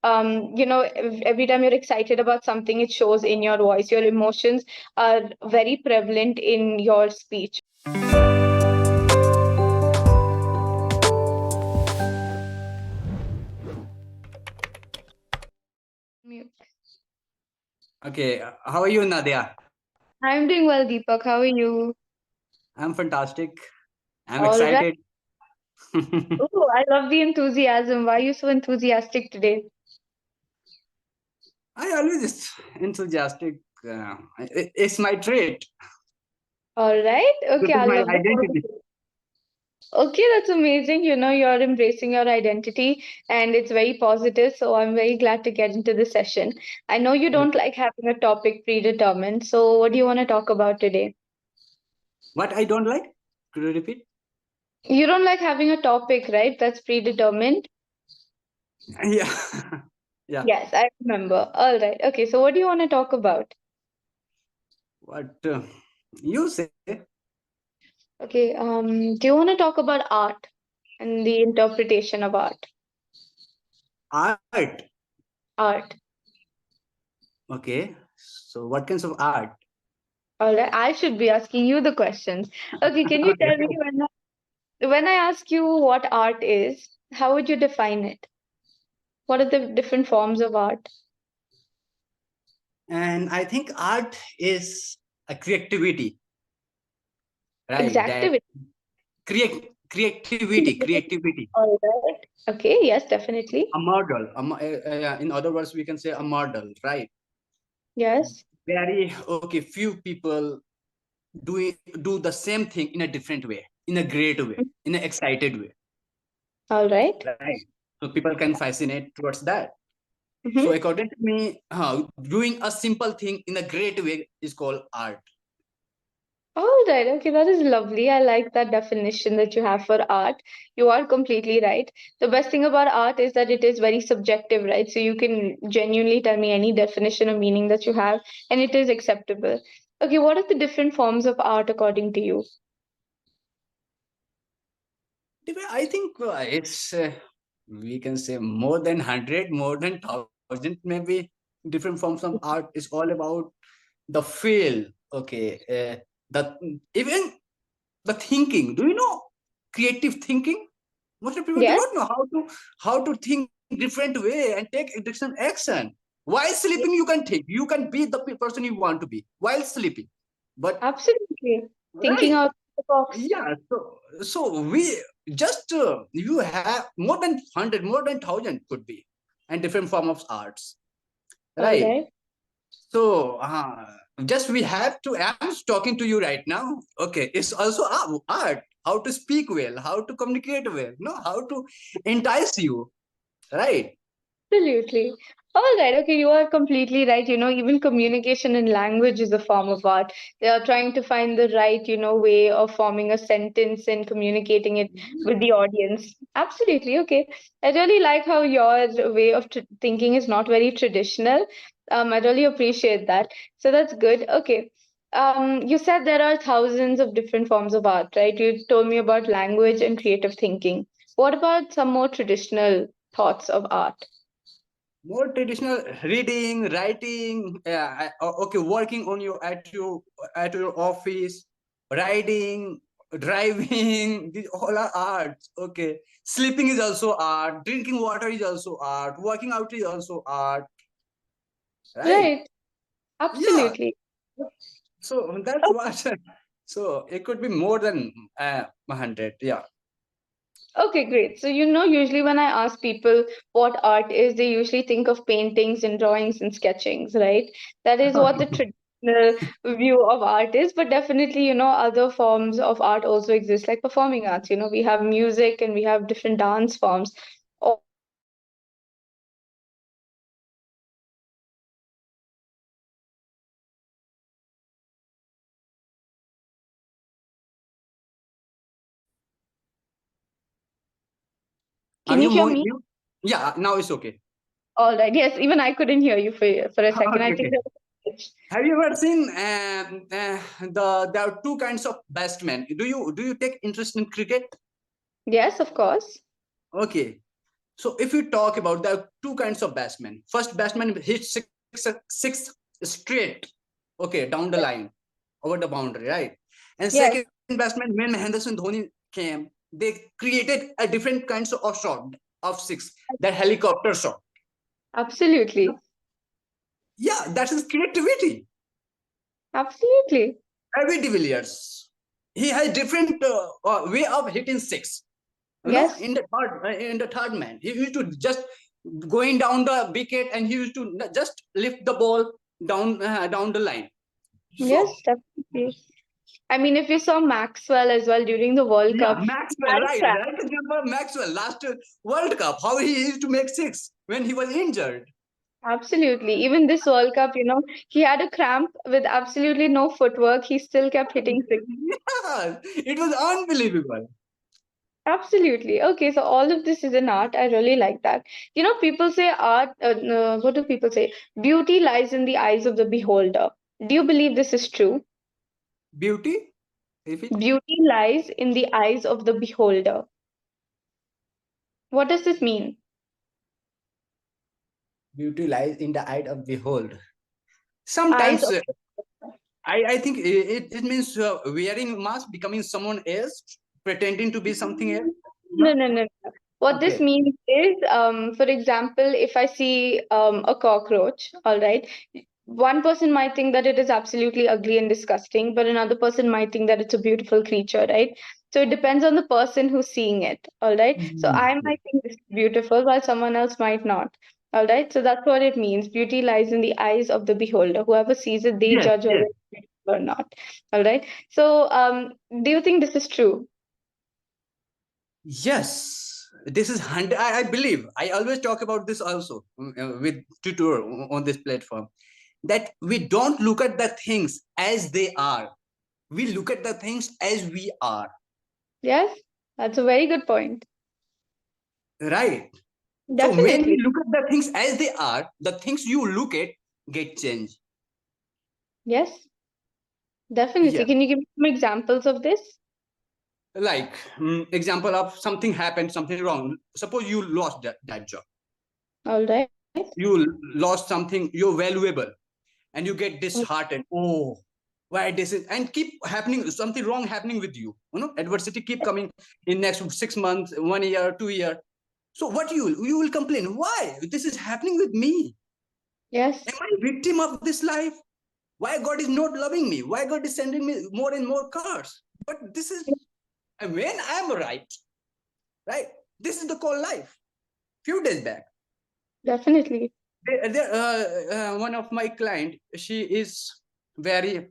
every time you're excited about something, it shows in your voice. Your emotions are very prevalent in your speech. Okay, how are you, Nadia? I'm doing well, Deepak. How are you? I'm fantastic. I'm All right. excited. Oh, I love the enthusiasm. Why are you so enthusiastic today? I always enthusiastic. It's my trait. All right. This Okay, is I my love identity. that. Okay, that's amazing. You're embracing your identity and it's very positive. So I'm very glad to get into the session. I know you Yeah. don't like having a topic predetermined. So what do you want to talk about today? What I don't like? Could you repeat? You don't like having a topic, right? That's predetermined. Yeah. Yeah. Yes, I remember. All right. Okay, so what do you want to talk about? What you say? Okay, do you want to talk about art and the interpretation of art? Art. Art. Okay. So what kinds of art? All right, I should be asking you the questions. Okay, can you tell me Okay. when I ask you what art is, how would you define it? What are the different forms of art? And I think art is a creativity, right? That Exactly. creativity. All right. Okay, yes, definitely. A model. In other words, we can say a model, right? Yes. Very okay. Few people do the same thing in a different way, in a great way, in an excited way, All right. right? So people can fascinate towards that. So Mm-hmm. according to me, doing a simple thing in a great way is called art. All right. Okay, that is lovely. I like that definition that you have for art. You are completely right. The best thing about art is that it is very subjective, right? So you can genuinely tell me any definition or meaning that you have, and it is acceptable. Okay, what are the different forms of art according to you? I think it's we can say more than 100, more than 1,000, maybe different forms of art is all about the feel. Okay, the even the thinking. Do you know creative thinking? Most of people do Yes, not know how to think different way and take different action. While sleeping, yes, you can think. You can be the person you want to be while sleeping. But absolutely. Thinking right, out of the box. yeah. So we just you have more than 100, more than 1,000 could be, and different form of arts. All Right. right. So just we have to. I'm talking to you right now. Okay, it's also art. How to speak well, how to communicate well, no, how to entice you, right? Absolutely. All right. Okay, you are completely right. Even communication in language is a form of art. They are trying to find the right, way of forming a sentence and communicating it with the audience. Absolutely. Okay. I really like how your way of thinking is not very traditional. I really appreciate that. So that's good. Okay. You said there are thousands of different forms of art, right? You told me about language and creative thinking. What about some more traditional thoughts of art? More traditional reading, writing, okay, working on your at your office, riding, driving. These all are arts. Okay, sleeping is also art. Drinking water is also art. Working out is also art. Right? Right, Yeah. absolutely. So that's Oh, what. So it could be more than 100. Yeah. okay, great. So, usually when I ask people what art is, they usually think of paintings and drawings and sketchings, right? That is what the traditional view of art is. But definitely, other forms of art also exist, like performing arts. We have music and we have different dance forms. All of these are art. Are Can you you hear more? me? Yeah. Now it's okay. All right. Yes, even I couldn't hear you for a second. I Okay. think Okay. there was a glitch. Have you ever seen there are two kinds of batsmen? Do you take interest in cricket? Yes, of course. Okay. So if we talk about the two kinds of batsmen, first batsman hits six straight, okay, down the line over the boundary, right? And Yes, second batsman, when Mahendra Singh Dhoni came, they created a different kinds of shot of six, that helicopter shot. absolutely. Yeah, that is creativity. Absolutely. David de Villiers, he has different way of hitting six. Yes, In the third man, he used to just going down the wicket, and he used to just lift the ball down the line. yes, So definitely. I mean, if you saw Maxwell as well during the World yeah, Cup, Maxwell, had a right? crack. Right example of Maxwell last World Cup, how he used to make six when he was injured. Absolutely. Even this World Cup, he had a cramp with absolutely no footwork. He still kept hitting six. Yeah, it was unbelievable. Absolutely. Okay, so all of this is an art. I really like that. People say art, what do people say? Beauty lies in the eyes of the beholder. Do you believe this is true? Beauty, if it Beauty lies in the eyes of the beholder. What does this mean? beauty lies in the eye of behold. Eyes Sometimes of I think it means wearing mask, becoming someone else, pretending to be something else. No, No? no, no, no. What this Okay. means is, for example, if I see a cockroach, all right, one person might think that it is absolutely ugly and disgusting, but another person might think that it's a beautiful creature, right? So it depends on the person who's seeing it, all right? So Mhm. I might think this is beautiful, while someone else might not, all right? So that's what it means. Beauty lies in the eyes of the beholder. Whoever sees it, they Yes, judge whether yes, it's beautiful or not, all right? So, do you think this is true? yes. This is 100. I believe. I always talk about this also with tutor on this platform. That we don't look at the things as they are. We look at the things as we are. Yes, that's a very good point. Right. So when we Definitely. look at the things as they are, the things you look at get changed. Yes, definitely. Yeah. Can you give me some examples of this? Like example of something happened, something wrong. Suppose you lost that job. All right. You lost something, you're valuable, and you get Mm. disheartened. Oh, why this is, and keep happening, something wrong happening with you. Adversity keep coming in next 6 months, 1 year, 2 year. So what you will complain, why this is happening with me? Am Yes, I victim of this life? Why God is not loving me? Why God is sending me more and more cars? But this is, and when I'm right, this is the call life. Few days back, definitely. one of my client, she is very,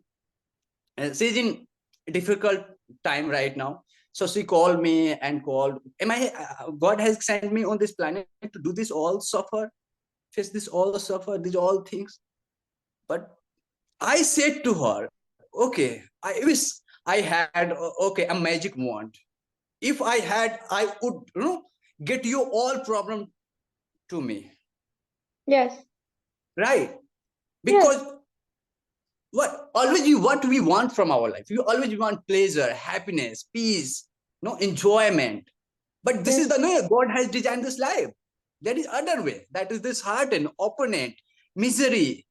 she's in difficult time right now. So she called me and called, am I, God has sent me on this planet to do this all suffer, face this all suffer, these all things. But I said to her, okay, I wish I had okay, a magic wand. If I had, I would, get you all problem to me, Yes, right? yes, Because what we want from our life, you always want pleasure, happiness, peace, no enjoyment. But this is yes, the way God has designed this life. There is other way, that is this heart and opponent misery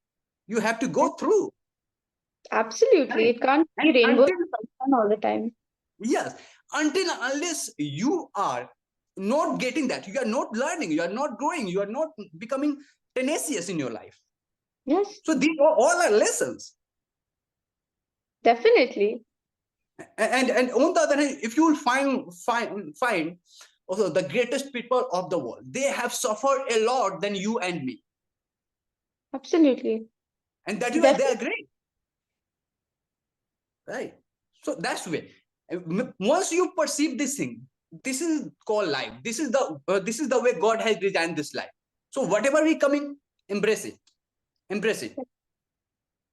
you have to go yes. through, Absolutely. right? It can't be And rainbows until, and sunshine all the time. yes, until unless you are not getting that, you are not learning, you are not growing, you are not becoming tenacious in your life. Yes, So these are all are lessons. definitely. And on the other hand, if you will find also the greatest people of the world, they have suffered a lot than you and me, Absolutely. and that is why they are Definitely. great, right? So that's the way. Once you perceive this thing, this is called life. This is the way God has designed this life. So whatever we coming, embrace it, embrace it.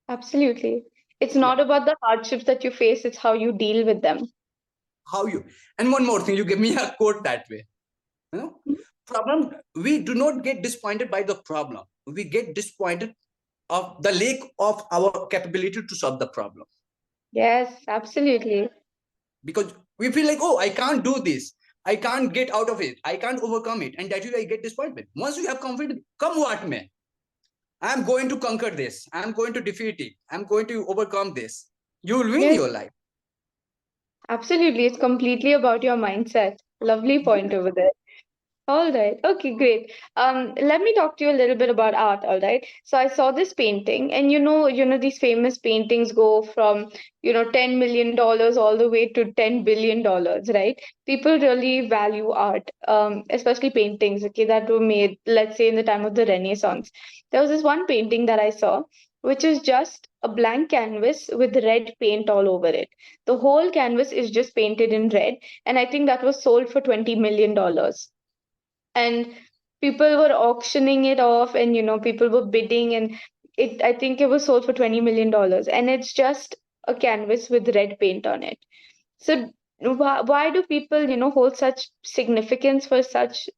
Absolutely. It's Yeah. not about the hardships that you face, it's how you deal with them. How you, and one more thing, you give me a quote that way. You know, problem. We do not get disappointed by the problem. We get disappointed of the lack of our capability to solve the problem, Yes, absolutely. because we feel like, oh, I can't do this. I can't get out of it. I can't overcome it. And that is why I get disappointment. Once you have confidence, come what may, I'm going to conquer this. I'm going to defeat it. I'm going to overcome this. You will win Yes, your life. absolutely. It's completely about your mindset. Lovely point over there. All right. Okay, great. Let me talk to you a little bit about art, all right? So I saw this painting, and these famous paintings go from, $10 million all the way to $10 billion, right? People really value art, especially paintings, okay, that were made, let's say, in the time of the Renaissance. There was this one painting that I saw, which is just a blank canvas with red paint all over it. The whole canvas is just painted in red, and I think that was sold for $20 million, and people were auctioning it off, and people were bidding, and I think it was sold for $20 million, and it's just a canvas with red paint on it. So why do people hold such significance for such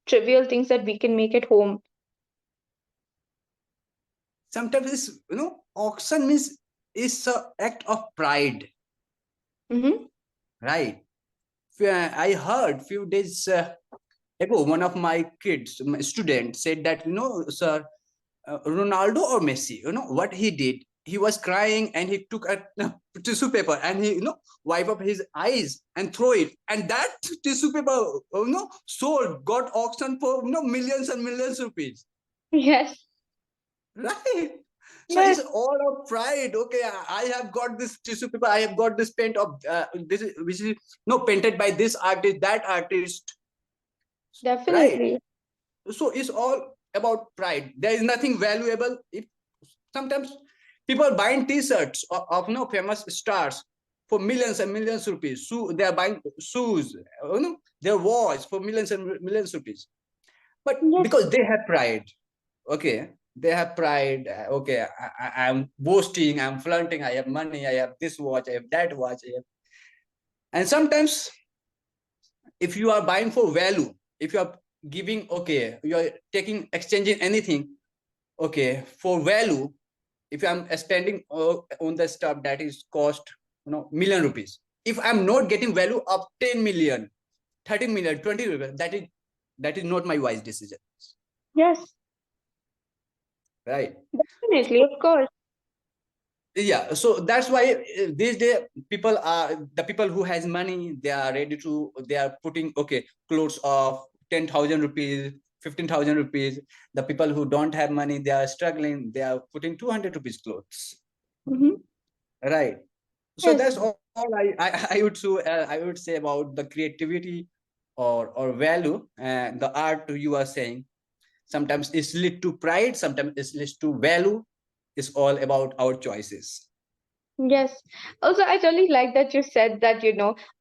trivial things that we can make at home? Sometimes it's, auction means is an act of pride, Mm-hmm. right? I heard few days ago, one of my kids, my student, said that, sir, Ronaldo or Messi, what he did. He was crying and he took a tissue paper and he, wipe up his eyes and throw it. And that tissue paper, sold, got auction for, millions and millions rupees. Yes. Right. So it's Yes. all of pride. Okay, I have got this tissue paper. I have got this paint of this, which is no painted by this artist, that artist. Right. Definitely. So it's all about pride. There is nothing valuable. If sometimes people buying T-shirts of famous stars for millions and millions rupees. So they are buying shoes, their watch for millions and millions rupees. But Yes. because they have pride, okay, they have pride. Okay, I'm boasting, I'm flaunting. I have money. I have this watch. I have that watch. And sometimes, if you are buying for value, if you are giving, okay, you are taking exchanging anything, okay, for value, if I'm spending on the stuff that is cost million rupees, if I'm not getting value of 10 million, 13 million, 20 million, that is not my wise decision, Yes. right? Definitely, of course. Yeah, so that's why these days people are the people who has money, they are putting, okay, clothes of 10,000 rupees, 15,000 rupees. The people who don't have money, they are struggling, they are putting 200 rupees clothes, Mm-hmm. right? So Yes. that's all I would say about the creativity or value and the art you are saying. Sometimes it's lead to pride, sometimes it's lead to value. It's all about our choices. Yes. Also, I really like that you said that,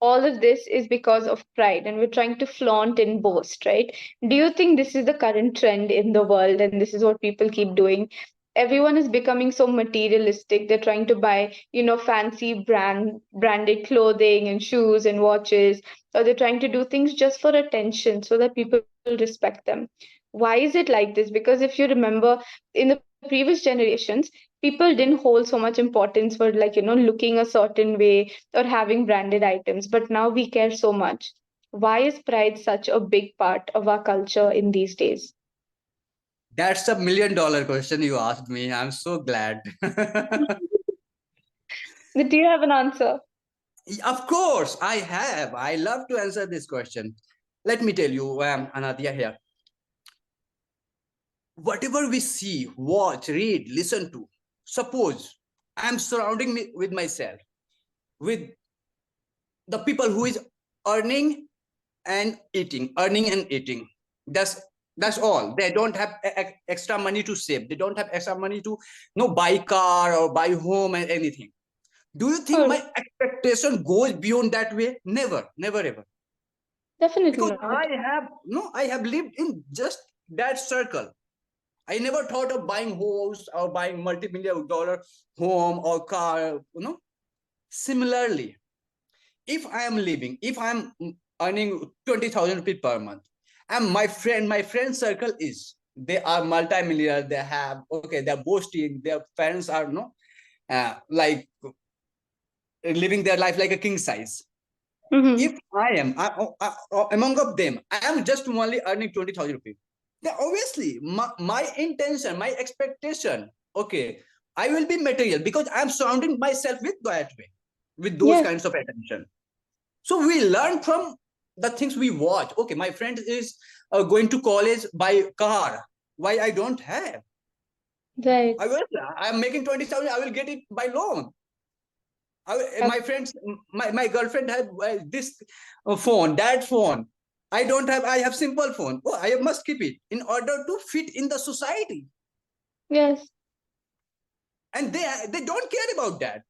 all of this is because of pride and we're trying to flaunt and boast, right? Do you think this is the current trend in the world and this is what people keep doing? Everyone is becoming so materialistic. They're trying to buy, fancy branded clothing and shoes and watches, or they're trying to do things just for attention so that people respect them. Why is it like this? Because if you remember in the previous generations, people didn't hold so much importance for, like, looking a certain way or having branded items, but now we care so much. Why is pride such a big part of our culture in these days? That's a $1 million question you asked me. I'm so glad. Do you have an answer? Of course, I have. I love to answer this question. Let me tell you, Anadia here. Whatever we see, watch, read, listen to, suppose I'm surrounding me with myself, with the people who is earning and eating, earning and eating. That's all. They don't have extra money to save. They don't have extra money to buy car or buy home and anything. Do you think Oh, my expectation goes beyond that way? Never, never ever. definitely Because not. I have lived in just that circle. I never thought of buying house or buying multi-million dollar home or car. Similarly, if I'm earning 20,000 rupees per month, and my friend circle is, they are multi-millionaire, they have, okay, they're boasting, their parents are like living their life like a king size. If I am among of them, I am just only earning 20,000 rupees. Then obviously my intention, my expectation, okay, I will be material because I am surrounding myself with that way, with those Yes, kinds of attention. So we learn from the things we watch. Okay, my friend is going to college by car. Why I don't have? right. I am making 20,000. I will get it by loan. Ab- My friends, my girlfriend had this phone, that phone. I don't have. I have simple phone. Oh, I must keep it in order to fit in the society. Yes, And they don't care about that.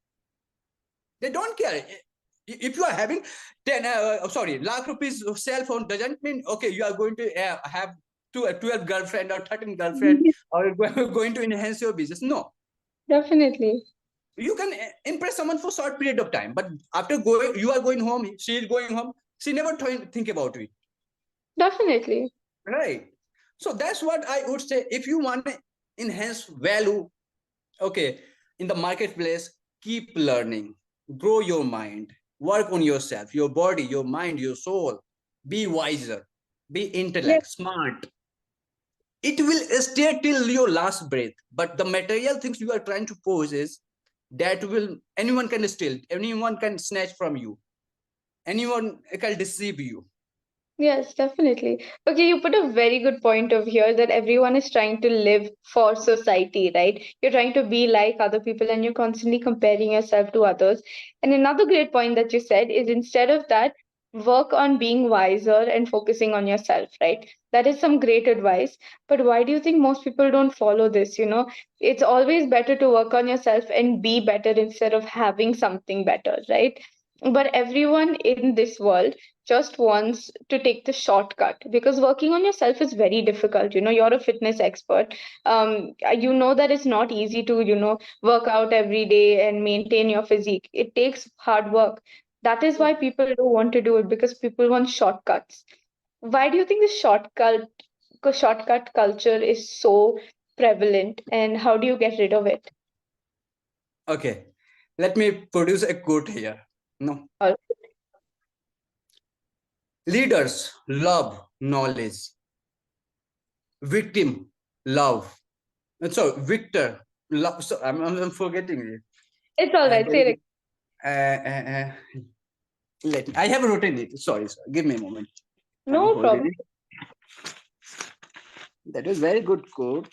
They don't care. If you are having lakh rupees cell phone, doesn't mean okay you are going to have 12 girlfriend or 13 girlfriend or going to enhance your business. No, definitely. you can impress someone for short period of time, but after going, you are going home, she is going home, she never think about it, Definitely. right? So that's what I would say. If you want to enhance value, okay, in the marketplace, keep learning, grow your mind, work on yourself, your body, your mind, your soul. Be wiser, be Yes, intellect, smart. It will stay till your last breath, but the material things you are trying to possess, that will anyone can steal, anyone can snatch from you, anyone can deceive you. yes, definitely. Okay, you put a very good point of here that everyone is trying to live for society, right? You're trying to be like other people and you're constantly comparing yourself to others. And another great point that you said is instead of that, work on being wiser and focusing on yourself, right? That is some great advice. But why do you think most people don't follow this? It's always better to work on yourself and be better instead of having something better, right? But everyone in this world just wants to take the shortcut because working on yourself is very difficult. You're a fitness expert. You know that it's not easy to work out every day and maintain your physique. It takes hard work. That is why people don't want to do it, because people want shortcuts. Why do you think the shortcut culture is so prevalent, and how do you get rid of it? Okay, let me produce a quote here. No, All leaders love knowledge, victim love, so victor love, so I'm forgetting it. It's all right. There Say is it. I have written it. Sorry, give me a moment. I'm No holding problem. it. That was very good quote.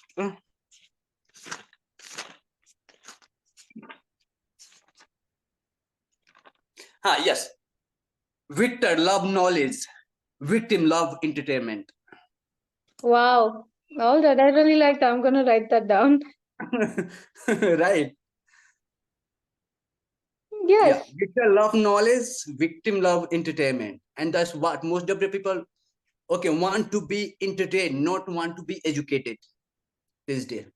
Yes. Victor love knowledge. Victim love entertainment. Wow. All right. I really like that. I'm going to write that down. Right. Yeah. Yes, Victor love knowledge. Victim love entertainment. And that's what most of the people, okay, want to be entertained, not want to be educated this day.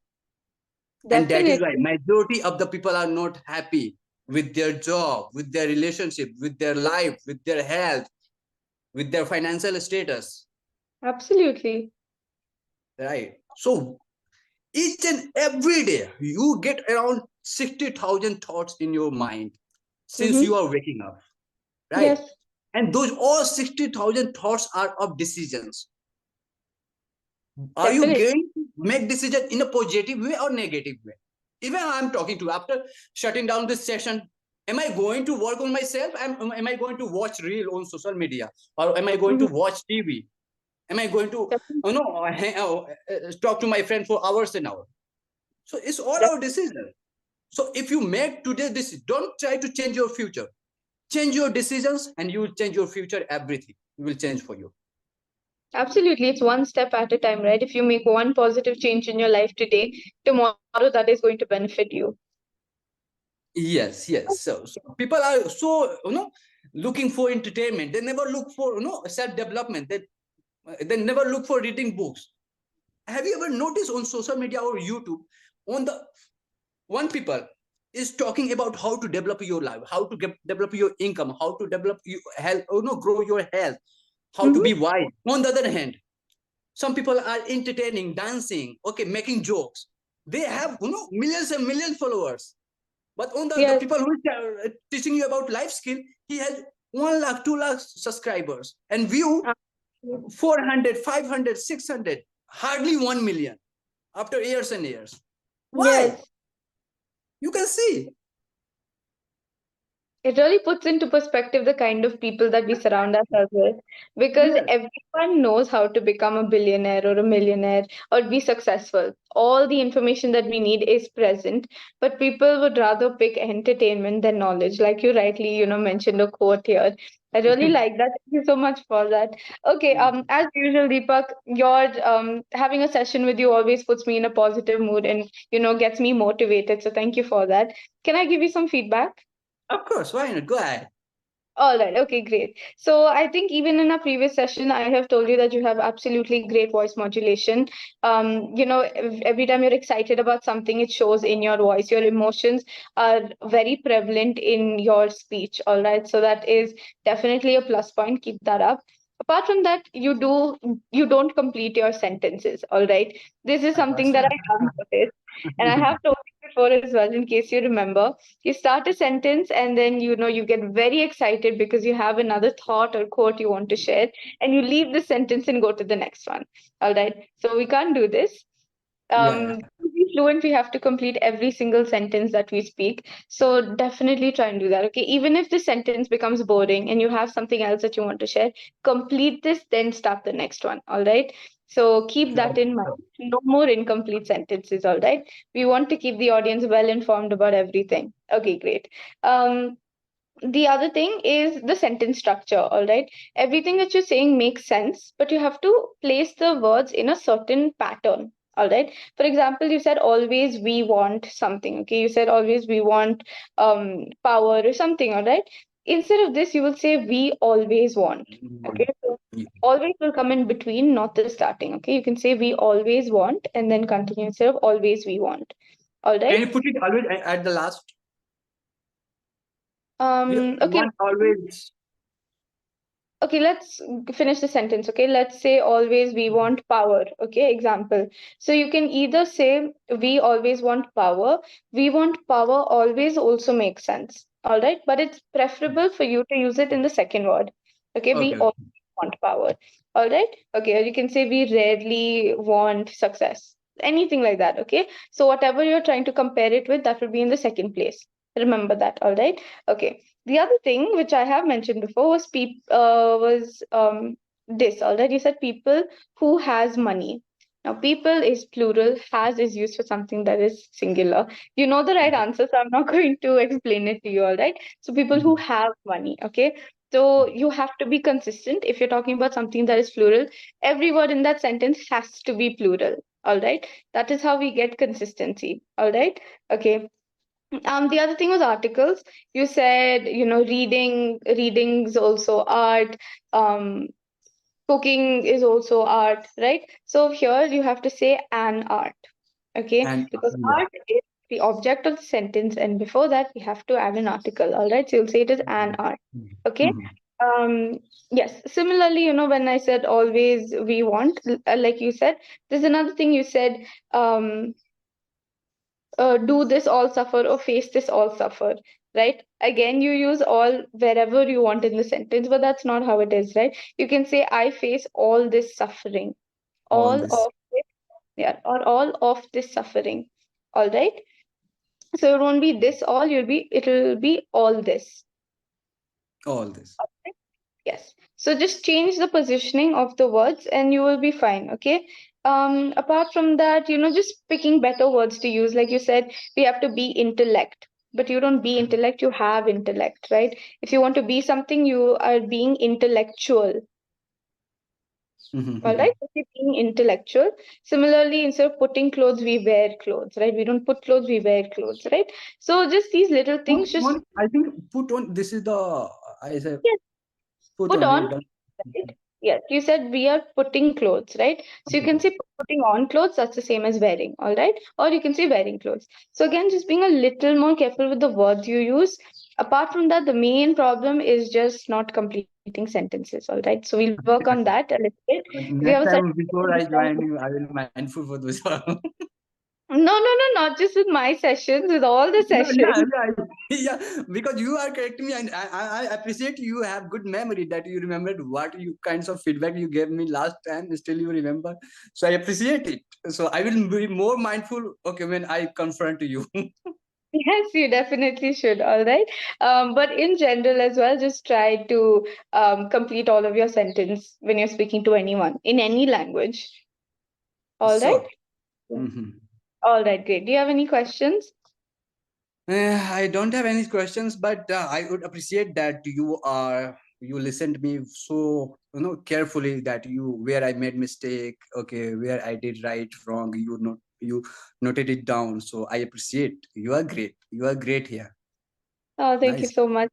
And that is why definitely. majority of the people are not happy with their job, with their relationship, with their life, with their health, with their financial status, Absolutely. right? So each and every day you get around 60,000 thoughts in your mind since Mm-hmm. you are waking up, right? Yes, And those all 60,000 thoughts are of decisions. Are you definitely. going to make decision in a positive way or negative way? Even I'm talking to after shutting down this session, am I going to work on myself? Am I going to watch reel on social media, or am I going Mm-hmm. to watch TV? Am I going to Definitely. talk to my friend for hours and hours? So it's all our decision. So if you make today this, don't try to change your future. Change your decisions and you will change your future. Everything will change for you. Absolutely. It's one step at a time, right? If you make one positive change in your life today, tomorrow that is going to benefit you. Yes, yes. So people are so looking for entertainment. They never look for self development. They never look for reading books. Have you ever noticed on social media or YouTube, on the one people is talking about how to develop your life, how to develop your income, how to develop your health, grow your health, how to Mm-hmm. be wise. On the other hand, some people are entertaining, dancing, okay, making jokes. They have millions and millions followers. But on the Yes, people who are teaching you about life skill, he has 1 lakh, 2 lakh subscribers, and view Uh, 400, 500, 600, hardly 1 million after years and years. Why? yes. You can see. It really puts into perspective the kind of people that we surround ourselves with, because Yes. everyone knows how to become a billionaire or a millionaire or be successful. All the information that we need is present, but people would rather pick entertainment than knowledge. Like you rightly, mentioned a quote here. I really like that. Thank you so much for that. Okay, as usual, Deepak, your having a session with you always puts me in a positive mood and gets me motivated. So thank you for that. Can I give you some feedback? Of course, why not? Go ahead. All right. Okay, great. So I think even in a previous session, I have told you that you have absolutely great voice modulation. Every time you're excited about something, it shows in your voice. Your emotions are very prevalent in your speech. All right. So that is definitely a plus point. Keep that up. Apart from that, you don't complete your sentences. All right. This is something that I have noticed, and I have told you before as well, in case you remember. You start a sentence and then you get very excited because you have another thought or quote you want to share, and you leave the sentence and go to the next one. All right, so we can't do this. Yeah. To be fluent, we have to complete every single sentence that we speak. So definitely try and do that. Okay, even if the sentence becomes boring and you have something else that you want to share, complete this, then start the next one. All right, so keep that in mind. No more incomplete sentences. All right, we want to keep the audience well informed about everything. Okay, great. um the other thing is the sentence structure. All right, everything that you're saying makes sense, but you have to place the words in a certain pattern. All right, for example, you said always we want something. Okay, you said always we want power or something. All right, instead of this you will say we always want. Okay, so always will come in between, not the starting. Okay, you can say we always want and then continue instead of always we want. All Can right. you put it always at the last? We Okay. want always. Okay, let's finish the sentence. Okay, let's say always we want power. Okay, example. So you can either say we always want power. We want power always also makes sense. All right, but it's preferable for you to use it in the second word. Okay, we Okay. always want power. All right. Okay, or you can say we rarely want success. Anything like that. Okay, so whatever you're trying to compare it with, that will be in the second place. Remember that. All right. Okay. The other thing which I have mentioned before was this. Already said people who has money. Now, people is plural, has is used for something that is singular. You know the right answer, so I'm not going to explain it to you, all right? So, people who have money, okay? So, you have to be consistent. If you're talking about something that is plural, every word in that sentence has to be plural, all right? That is how we get consistency, all right? Okay, the other thing was articles. You said, reading's also art. Um, Cooking is also art, right? So here you have to say an art, okay? And Because yeah. art is the object of the sentence, and before that we have to add an article, all right? So you'll say it is an art, okay? Um, yes. Similarly, when I said always we want, like you said, there's another thing you said. Do this all suffer or face this all suffer, right? Again, you use all wherever you want in the sentence, but that's not how it is, right? You can say I face all this suffering, All all this. of it, yeah, or all of this suffering. All right, so it won't be this all, it'll be all this. All this. Yes. So just change the positioning of the words and you will be fine. Okay. Apart from that, just picking better words to use. Like you said, we have to be intellect, but you don't be intellect, you have intellect, right? If you want to be something, you are being intellectual. All right. So keep being intellectual. Similarly, instead of putting clothes, we wear clothes, right? We don't put clothes, we wear clothes, right? So just these little Put things, just on, I think put on, this is the, I said, yes, put put on, on. you done. Right? Yes, you said we are putting clothes, right? So you can say putting on clothes, that's the same as wearing, all right? Or you can say wearing clothes. So again, just being a little more careful with the words you use. Apart from that, the main problem is just not completing sentences, all right? So we'll work on that a little bit. We have a Next certain time before I join you, I will mindful for this. Not just with my sessions, with all the No, yeah, sessions. yeah, yeah. Because you are correcting me, and I appreciate you have good memory that you remembered what you kinds of feedback you gave me last time. Still, you remember. So I appreciate it. So I will be more mindful. Okay, when I confront you. Yes, you definitely should. All right. But in general as well, just try to complete all of your sentence when you're speaking to anyone in any language. All right. Sure. Yeah. Mhm. All right, great. Do you have any questions? I don't have any questions, but I would appreciate that you listened me so carefully that you where I made mistake, okay, where I did right, wrong. You noted it down. So I appreciate. You are great. You are great here. Oh, thank you Nice. so much.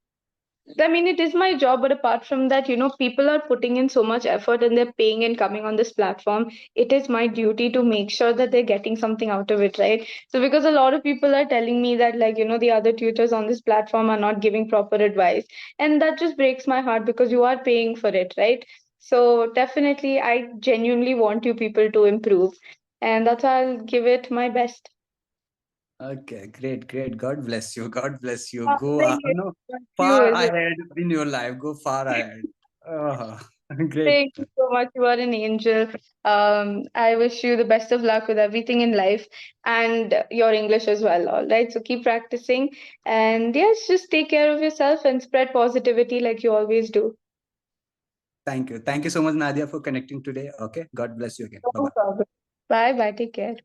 I mean, it is my job, but apart from that, people are putting in so much effort and they're paying and coming on this platform. It is my duty to make sure that they're getting something out of it, right? So, because a lot of people are telling me that, like, the other tutors on this platform are not giving proper advice. And that just breaks my heart because you are paying for it, right? So, definitely, I genuinely want you people to improve. And that's why I'll give it my best. Okay, great, great. God bless you. God bless you. Oh, Go, thank you. You far as well. ahead in your life. Go far ahead. Oh, great. Thank you so much. You are an angel. I wish you the best of luck with everything in life and your English as well. All right. So keep practicing. And yes, just take care of yourself and spread positivity like you always do. Thank you. Thank you so much, Nadia, for connecting today. Okay. God bless you again. Bye No bye. problem. Bye bye. Take care.